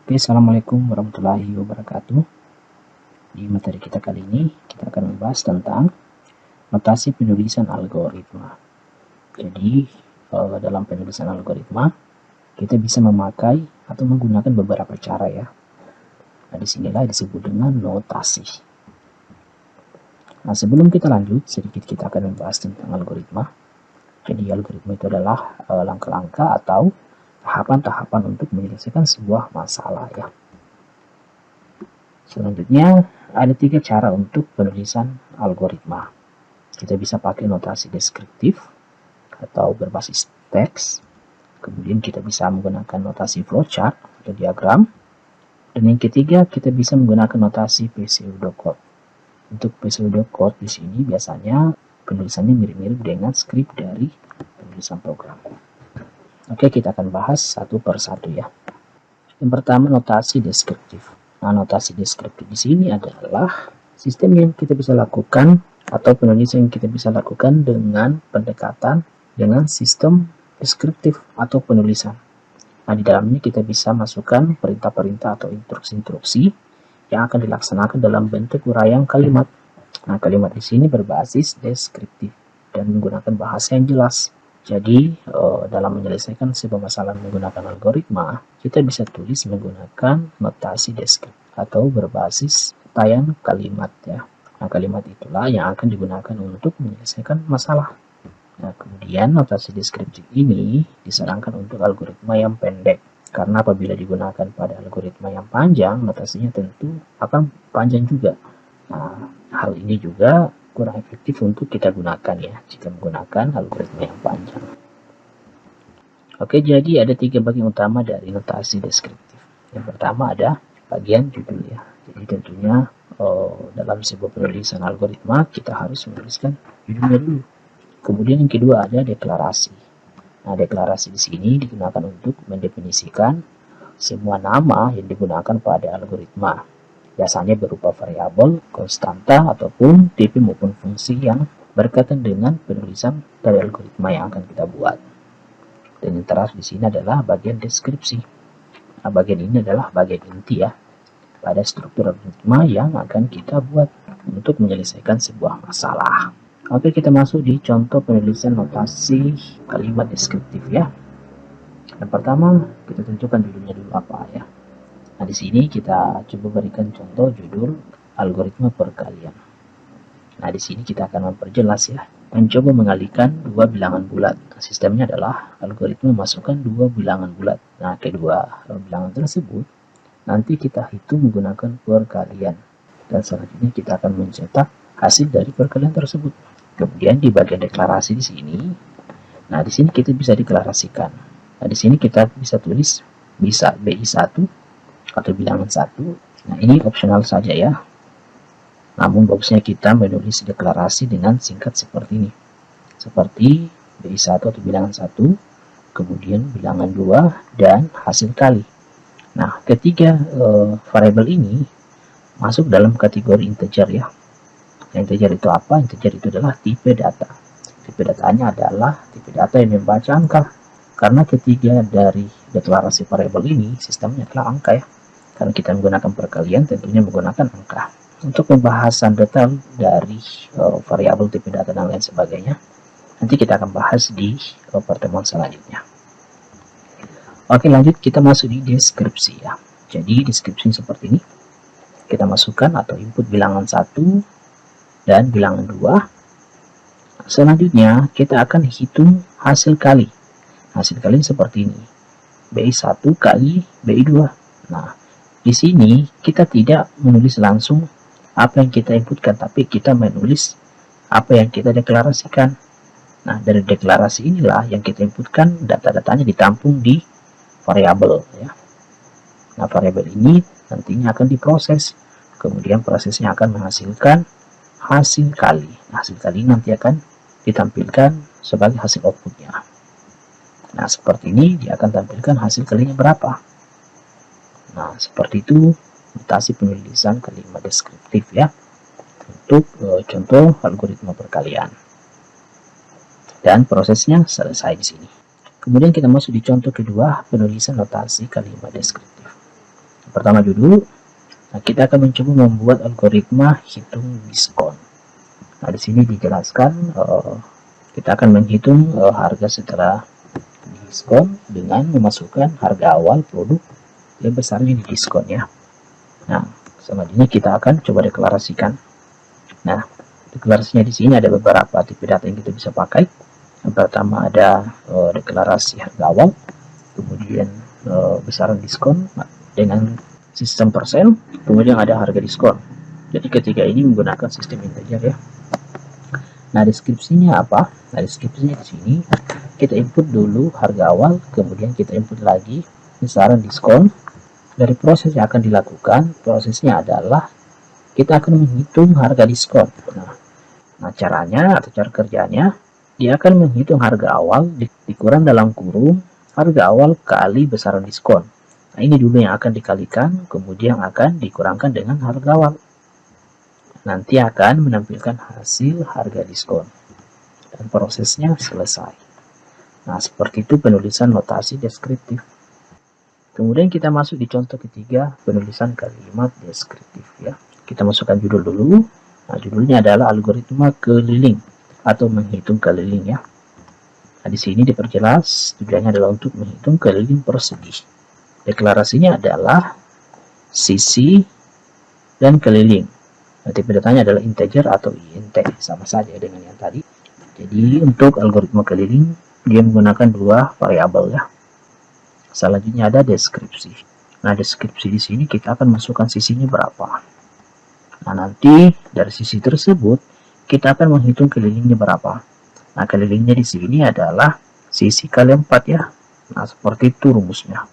Oke, assalamualaikum warahmatullahi wabarakatuh. Di materi kita kali ini, kita akan membahas tentang notasi penulisan algoritma. Jadi, dalam penulisan algoritma, kita bisa memakai atau menggunakan beberapa cara ya. Nah, disinilah disebut dengan notasi. Nah, sebelum kita lanjut, sedikit kita akan membahas tentang algoritma. Jadi, algoritma itu adalah langkah-langkah atau tahapan-tahapan untuk menyelesaikan sebuah masalah ya. Selanjutnya, ada 3 cara untuk penulisan algoritma. Kita bisa pakai notasi deskriptif atau berbasis teks. Kemudian kita bisa menggunakan notasi flowchart atau diagram. Dan yang ketiga, kita bisa menggunakan notasi pseudocode. Untuk pseudocode di sini biasanya penulisannya mirip-mirip dengan skrip dari penulisan program. Oke, kita akan bahas satu per satu ya. Yang pertama, notasi deskriptif. Nah, notasi deskriptif di sini adalah sistem yang kita bisa lakukan atau penulisan yang kita bisa lakukan dengan pendekatan dengan sistem deskriptif atau penulisan. Nah, di dalamnya kita bisa masukkan perintah-perintah atau instruksi-instruksi yang akan dilaksanakan dalam bentuk uraian kalimat. Nah, kalimat di sini berbasis deskriptif dan menggunakan bahasa yang jelas. Jadi, dalam menyelesaikan sebuah masalah menggunakan algoritma, kita bisa tulis menggunakan notasi deskriptif atau berbasis uraian kalimat ya. Nah, kalimat itulah yang akan digunakan untuk menyelesaikan masalah. Nah, kemudian notasi deskriptif ini disarankan untuk algoritma yang pendek. Karena apabila digunakan pada algoritma yang panjang, notasinya tentu akan panjang juga. Nah, hal ini juga kurang efektif untuk kita gunakan ya jika menggunakan algoritma yang panjang. Oke, jadi ada 3 bagian utama dari notasi deskriptif. Yang pertama ada bagian judul ya. Jadi tentunya dalam sebuah penulisan algoritma kita harus menuliskan judulnya dulu. Kemudian yang kedua ada deklarasi. Nah, deklarasi di sini digunakan untuk mendefinisikan semua nama yang digunakan pada algoritma. Biasanya berupa variabel, konstanta, ataupun tipe maupun fungsi yang berkaitan dengan penulisan dari algoritma yang akan kita buat. Dan yang terakhir di sini adalah bagian deskripsi. Nah, bagian ini adalah bagian inti ya pada struktur algoritma yang akan kita buat untuk menyelesaikan sebuah masalah. Oke, kita masuk di contoh penulisan notasi kalimat deskriptif ya. Yang pertama, kita tentukan judulnya dulu apa ya. Nah, di sini kita coba berikan contoh judul algoritma perkalian. Nah, di sini kita akan memperjelas ya. Mencoba mengalihkan 2 bilangan bulat. Nah, sistemnya adalah algoritma memasukkan 2 bilangan bulat. Nah, kedua bilangan tersebut nanti kita hitung menggunakan perkalian. Dan selanjutnya kita akan mencetak hasil dari perkalian tersebut. Kemudian di bagian deklarasi di sini, nah di sini kita bisa deklarasikan. Nah, di sini kita bisa tulis bisa BI1 atau bilangan 1. Nah, ini opsional saja ya. Namun bagusnya kita menulis deklarasi dengan singkat seperti ini. Seperti BI1 atau bilangan 1, kemudian bilangan 2 dan hasil kali. Nah, ketiga variabel ini masuk dalam kategori integer ya. Integer itu apa? Integer itu adalah tipe data. Tipe datanya adalah tipe data yang membaca angka. Karena ketiga dari deklarasi variabel ini sistemnya adalah angka ya. Karena kita menggunakan perkalian tentunya menggunakan angka. Untuk pembahasan detail dari variabel tipe data dan lain sebagainya, nanti kita akan bahas di pertemuan selanjutnya. Oke, lanjut kita masuk di deskripsi ya. Jadi deskripsi seperti ini. Kita masukkan atau input bilangan 1 dan bilangan 2. Selanjutnya kita akan hitung hasil kali. Hasil kali seperti ini. BI1 kali BI2. Nah, di sini kita tidak menulis langsung apa yang kita inputkan, tapi kita menulis apa yang kita deklarasikan. Nah, dari deklarasi inilah yang kita inputkan, data-datanya ditampung di variabel ya. Nah, variabel ini nantinya akan diproses. Kemudian prosesnya akan menghasilkan hasil kali. Nah, hasil kali nanti akan ditampilkan sebagai hasil outputnya. Nah, seperti ini dia akan tampilkan hasil kalinya berapa. Nah, seperti itu notasi penulisan kalimat deskriptif ya untuk contoh algoritma perkalian. Dan prosesnya selesai di sini. Kemudian kita masuk di contoh kedua, penulisan notasi kalimat deskriptif. Pertama judul. Nah, kita akan mencoba membuat algoritma hitung diskon. Nah, di sini dijelaskan kita akan menghitung harga setelah diskon dengan memasukkan harga awal produk yang besarnya di diskon ya. Nah, selanjutnya kita akan coba deklarasikan. Nah, deklarasinya di sini ada beberapa tipe data yang kita bisa pakai. Yang pertama ada deklarasi harga awal, kemudian besaran diskon dengan sistem persen, kemudian ada harga diskon. Jadi ketiga ini menggunakan sistem integer ya. Nah, deskripsinya apa? Nah, deskripsinya di sini kita input dulu harga awal, kemudian kita input lagi besaran diskon. Dari proses yang akan dilakukan, prosesnya adalah kita akan menghitung harga diskon. Nah, caranya atau cara kerjanya, dia akan menghitung harga awal dikurang dalam kurung harga awal kali besaran diskon. Nah, ini dulu yang akan dikalikan, kemudian akan dikurangkan dengan harga awal. Nanti akan menampilkan hasil harga diskon. Dan prosesnya selesai. Nah, seperti itu penulisan notasi deskriptif. Kemudian kita masuk di contoh ketiga, penulisan kalimat deskriptif ya. Kita masukkan judul dulu. Nah, judulnya adalah algoritma keliling atau menghitung keliling ya. Nah, di sini diperjelas tujuannya adalah untuk menghitung keliling persegi. Deklarasinya adalah sisi dan keliling. Nah, tipe datanya adalah integer atau int, sama saja dengan yang tadi. Jadi untuk algoritma keliling dia menggunakan dua variabel ya. Selanjutnya ada deskripsi. Nah, deskripsi di sini kita akan masukkan sisinya berapa. Nah, nanti dari sisi tersebut kita akan menghitung kelilingnya berapa. Nah, kelilingnya di sini adalah sisi kali 4 ya. Nah, seperti itu rumusnya.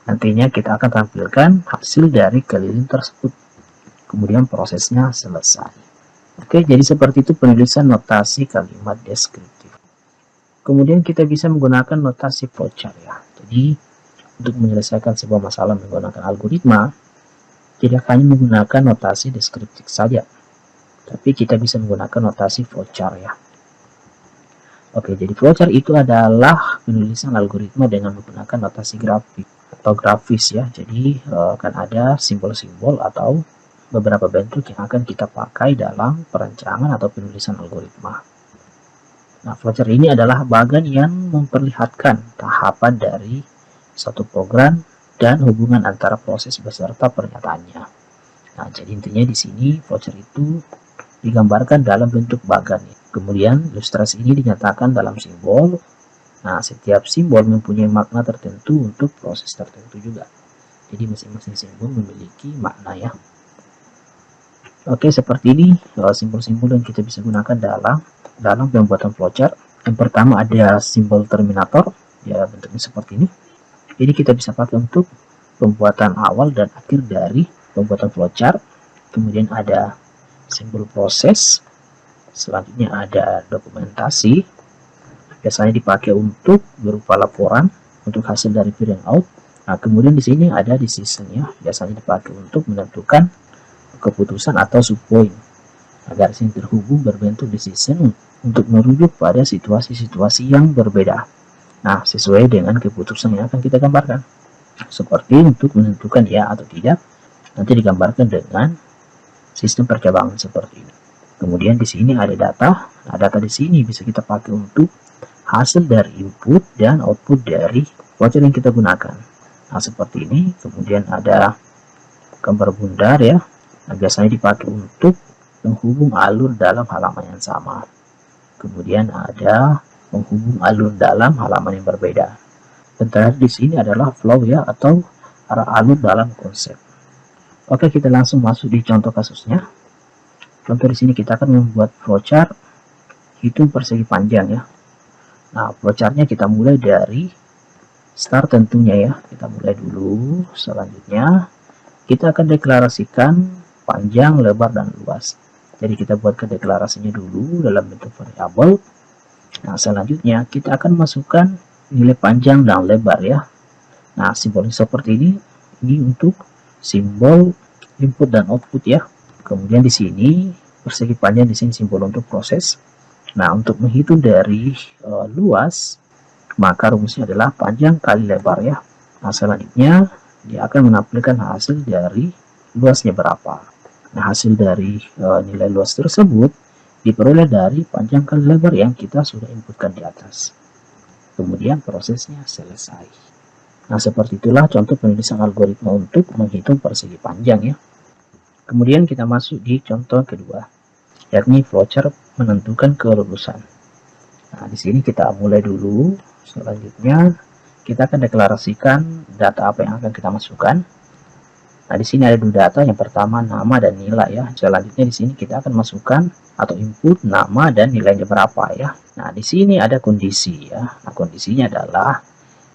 Nantinya kita akan tampilkan hasil dari keliling tersebut. Kemudian prosesnya selesai. Oke, jadi seperti itu penulisan notasi kalimat deskriptif. Kemudian kita bisa menggunakan notasi flowchart ya. Jadi untuk menyelesaikan sebuah masalah menggunakan algoritma, tidak hanya menggunakan notasi deskriptif saja, tapi kita bisa menggunakan notasi flowchart ya. Oke, jadi flowchart itu adalah penulisan algoritma dengan menggunakan notasi grafik atau grafis ya. Jadi akan ada simbol-simbol atau beberapa bentuk yang akan kita pakai dalam perancangan atau penulisan algoritma. Nah, flowchart ini adalah bagian yang memperlihatkan tahapan dari satu program dan hubungan antara proses beserta pernyataannya. Nah, jadi intinya di sini flowchart itu digambarkan dalam bentuk bagan. Kemudian ilustrasi ini dinyatakan dalam simbol. Nah, setiap simbol mempunyai makna tertentu untuk proses tertentu juga. Jadi masing-masing simbol memiliki makna ya. Oke, seperti ini simbol-simbol yang kita bisa gunakan dalam pembuatan flowchart. Yang pertama ada simbol terminator, ya bentuknya seperti ini. Ini kita bisa pakai untuk pembuatan awal dan akhir dari pembuatan flowchart. Kemudian ada simbol proses. Selanjutnya ada dokumentasi. Biasanya dipakai untuk berupa laporan untuk hasil dari print out. Nah, kemudian di sini ada decision ya. Biasanya dipakai untuk menentukan keputusan atau subpoint. Agar yang terhubung berbentuk decision untuk merujuk pada situasi-situasi yang berbeda. Nah, sesuai dengan keputusan yang akan kita gambarkan. Seperti untuk menentukan ya atau tidak, nanti digambarkan dengan sistem percabangan seperti ini. Kemudian di sini ada data. Nah, data di sini bisa kita pakai untuk hasil dari input dan output dari flowchart yang kita gunakan. Nah, seperti ini. Kemudian ada gambar bundar ya. Nah, biasanya dipakai untuk menghubung alur dalam halaman yang sama. Kemudian ada menghubung alur dalam halaman yang berbeda. Dan terakhir di sini adalah flow ya atau arah alur dalam konsep. Oke, kita langsung masuk di contoh kasusnya. Contoh di sini kita akan membuat flowchart hitung persegi panjang ya. Nah, flowchartnya kita mulai dari start tentunya ya. Kita mulai dulu. Selanjutnya kita akan deklarasikan panjang, lebar, dan luas. Jadi kita buatkan deklarasinya dulu dalam bentuk variabel. Nah, selanjutnya kita akan masukkan nilai panjang dan lebar ya. Nah, simbolnya seperti ini untuk simbol input dan output ya. Kemudian di sini persegi panjang, di sini simbol untuk proses. Nah, untuk menghitung dari luas, maka rumusnya adalah panjang kali lebar ya. Nah, selanjutnya dia akan menampilkan hasil dari luasnya berapa. Nah, hasil dari nilai luas tersebut diperoleh dari panjang kali lebar yang kita sudah inputkan di atas. Kemudian prosesnya selesai. Nah, seperti itulah contoh penulisan algoritma untuk menghitung persegi panjang ya. Kemudian kita masuk di contoh kedua, yakni flowchart menentukan kelulusan. Nah, di sini kita mulai dulu. Selanjutnya kita akan deklarasikan data apa yang akan kita masukkan. Nah, di sini ada dua data, yang pertama nama dan nilai ya. Selanjutnya di sini kita akan masukkan atau input nama dan nilainya berapa ya. Nah, di sini ada kondisi ya. Nah, kondisinya adalah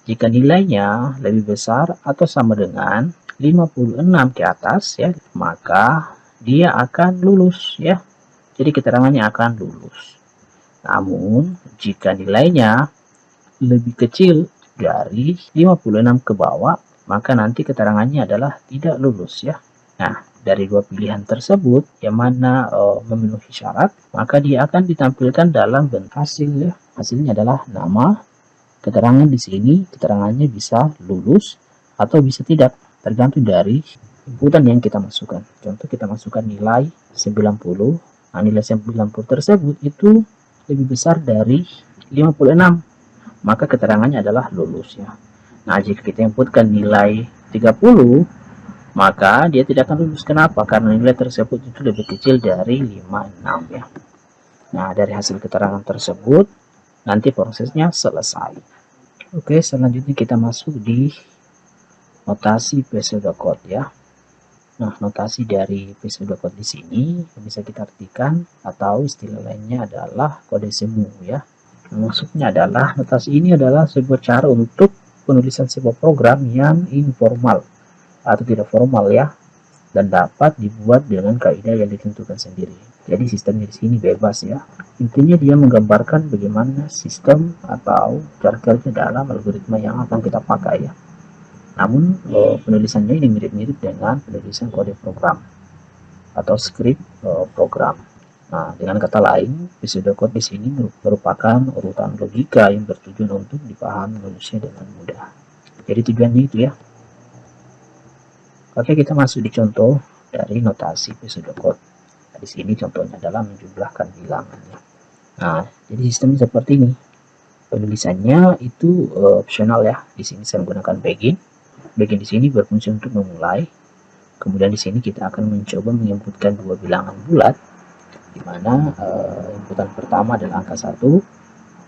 jika nilainya lebih besar atau sama dengan 56 ke atas ya, maka dia akan lulus ya. Jadi keterangannya akan lulus. Namun, jika nilainya lebih kecil dari 56 ke bawah, maka nanti keterangannya adalah tidak lulus ya. Nah, dari dua pilihan tersebut yang mana memenuhi syarat, maka dia akan ditampilkan dalam bentuk hasil ya. Hasilnya adalah nama. Keterangan di sini keterangannya bisa lulus atau bisa tidak, tergantung dari inputan yang kita masukkan. Contoh kita masukkan nilai 90. Nah, nilai 90 tersebut itu lebih besar dari 56, maka keterangannya adalah lulus ya. Nah, jika kita inputkan nilai 30, maka dia tidak akan lulus. Kenapa? Karena nilai tersebut itu lebih kecil dari 56 ya. Nah, dari hasil keterangan tersebut nanti prosesnya selesai. Oke, selanjutnya kita masuk di notasi pseudocode ya. Nah, notasi dari pseudocode di sini bisa kita artikan atau istilah lainnya adalah kode semu ya. Maksudnya adalah notasi ini adalah sebuah cara untuk penulisan sebuah program yang informal atau tidak formal ya, dan dapat dibuat dengan kaidah yang ditentukan sendiri. Jadi sistemnya di sini bebas ya. Intinya dia menggambarkan bagaimana sistem atau cara kerja dalam algoritma yang akan kita pakai ya. Namun penulisannya ini mirip-mirip dengan penulisan kode program atau script program. Nah, dengan kata lain, pseudocode di sini merupakan urutan logika yang bertujuan untuk dipahami manusia dengan mudah. Jadi tujuannya itu ya. Oke, kita masuk di contoh dari notasi pseudocode. Nah, di sini contohnya adalah menjumlahkan bilangannya. Nah, jadi sistemnya seperti ini. Penulisannya itu opsional ya. Di sini saya menggunakan begin. Begin di sini berfungsi untuk memulai. Kemudian di sini kita akan mencoba menginputkan dua bilangan bulat, di mana inputan pertama adalah angka 1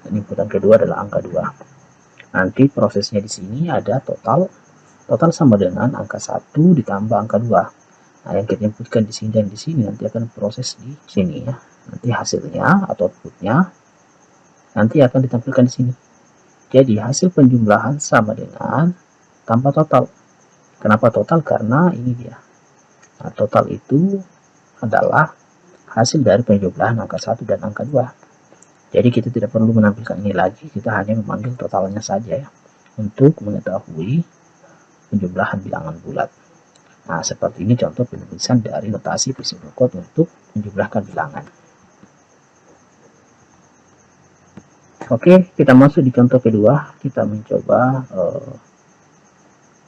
dan inputan kedua adalah angka 2. Nanti prosesnya di sini ada total sama dengan angka 1 ditambah angka 2. Nah, yang kita inputkan di sini dan di sini nanti akan proses di sini ya. Nanti hasilnya atau outputnya nanti akan ditampilkan di sini. Jadi hasil penjumlahan sama dengan tanpa total. Kenapa total? Karena ini dia. Nah, total itu adalah hasil dari penjumlahan angka 1 dan angka 2. Jadi kita tidak perlu menampilkan ini lagi, kita hanya memanggil totalnya saja ya, untuk mengetahui penjumlahan bilangan bulat. Nah, seperti ini contoh penulisan dari notasi pseudocode untuk menjumlahkan bilangan. Oke, kita masuk di contoh kedua. Kita mencoba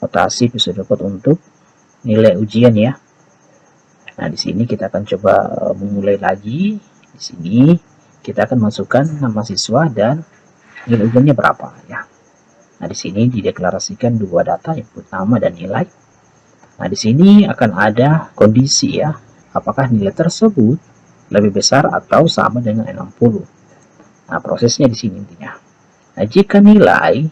notasi pseudocode untuk nilai ujian ya. Nah, di sini kita akan coba memulai lagi. Di sini kita akan masukkan nama siswa dan nilai ujiannya berapa ya. Nah, di sini dideklarasikan dua data, input nama dan nilai. Nah, di sini akan ada kondisi ya. Apakah nilai tersebut lebih besar atau sama dengan 60. Nah, prosesnya di sini intinya. Nah, jika nilai,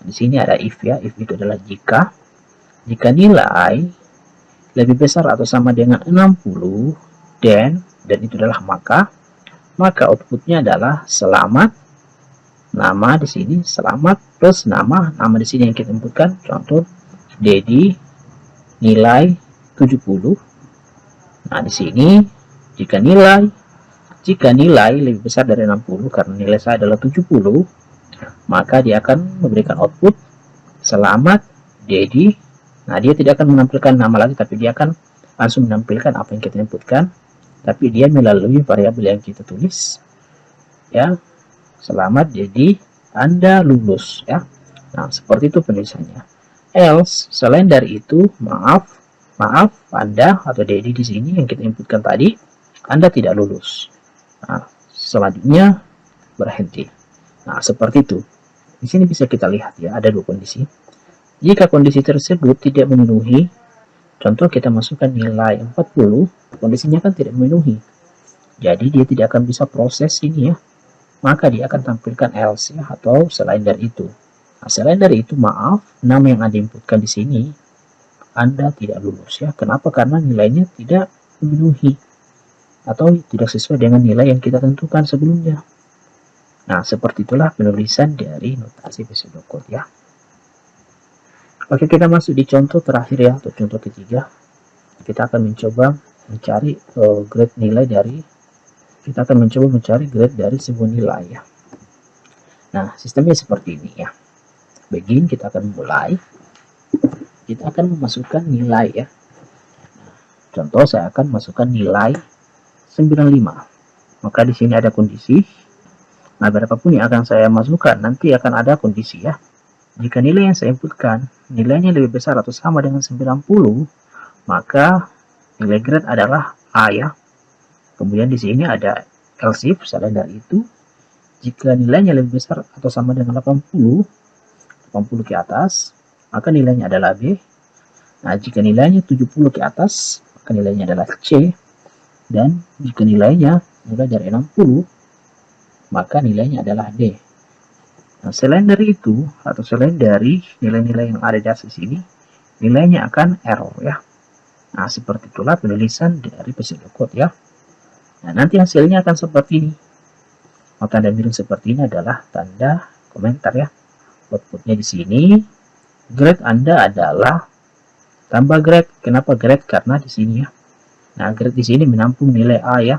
di sini ada if ya. If itu adalah jika nilai lebih besar atau sama dengan 60 dan itu adalah maka outputnya adalah selamat. Nama di sini selamat plus nama di sini yang kita inputkan, contoh Dedi nilai 70. Nah, di sini jika nilai lebih besar dari 60 karena nilai saya adalah 70, maka dia akan memberikan output selamat Dedi. Nah, dia tidak akan menampilkan nama lagi, tapi dia akan langsung menampilkan apa yang kita inputkan, tapi dia melalui variabel yang kita tulis ya. Selamat, jadi Anda lulus ya. Nah, seperti itu penulisannya. Else, selain dari itu, maaf, Anda atau Dedi di sini yang kita inputkan tadi, Anda tidak lulus. Nah, selanjutnya berhenti. Nah, seperti itu. Di sini bisa kita lihat ya, ada dua kondisi. Jika kondisi tersebut tidak memenuhi, contoh kita masukkan nilai 40, kondisinya kan tidak memenuhi. Jadi dia tidak akan bisa proses ini ya. Maka dia akan tampilkan else ya, atau selain dari itu. Nah, selain dari itu, maaf, nama yang Anda inputkan di sini Anda tidak lulus ya. Kenapa? Karena nilainya tidak memenuhi atau tidak sesuai dengan nilai yang kita tentukan sebelumnya. Nah, seperti itulah penulisan dari notasi pseudocode ya. Oke, kita masuk di contoh terakhir ya, atau contoh ketiga. Kita akan mencoba mencari grade nilai dari, kita akan mencoba mencari grade dari sebuah nilai ya. Nah, sistemnya seperti ini ya. Begin, kita akan mulai. Kita akan memasukkan nilai ya. Contoh, saya akan masukkan nilai 95. Maka di sini ada kondisi. Nah, berapapun yang akan saya masukkan, nanti akan ada kondisi ya. Jika nilai yang saya inputkan, nilainya lebih besar atau sama dengan 90, maka nilai grade adalah A ya. Kemudian di sini ada else if, selain dari itu, jika nilainya lebih besar atau sama dengan 80 ke atas, maka nilainya adalah B. Nah, jika nilainya 70 ke atas, maka nilainya adalah C. Dan jika nilainya mulai dari 60, maka nilainya adalah D. Nah, selain dari itu, atau selain dari nilai-nilai yang ada di atas sini, nilainya akan error ya. Nah, seperti itulah penulisan dari pseudocode ya. Nah, nanti hasilnya akan seperti ini. Mau tanda miring seperti ini adalah tanda komentar ya. Outputnya di sini, grade Anda adalah tambah grade. Kenapa grade? Karena di sini ya. Nah, grade di sini menampung nilai A ya.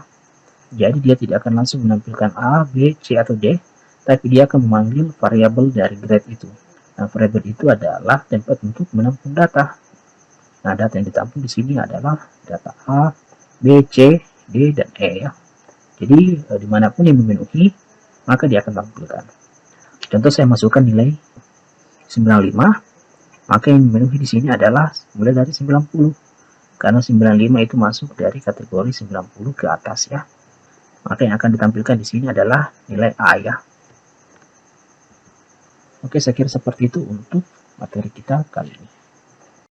Jadi dia tidak akan langsung menampilkan A, B, C, atau D, tapi dia akan memanggil variabel dari grade itu. Nah, variabel itu adalah tempat untuk menampung data. Nah, data yang ditampung di sini adalah data A, B, C, D, dan E ya. Jadi, dimanapun yang memenuhi, maka dia akan tampilkan. Contoh saya masukkan nilai 95, maka yang memenuhi di sini adalah mulai dari 90. Karena 95 itu masuk dari kategori 90 ke atas ya. Maka yang akan ditampilkan di sini adalah nilai A ya. Oke, saya kira seperti itu untuk materi kita kali ini.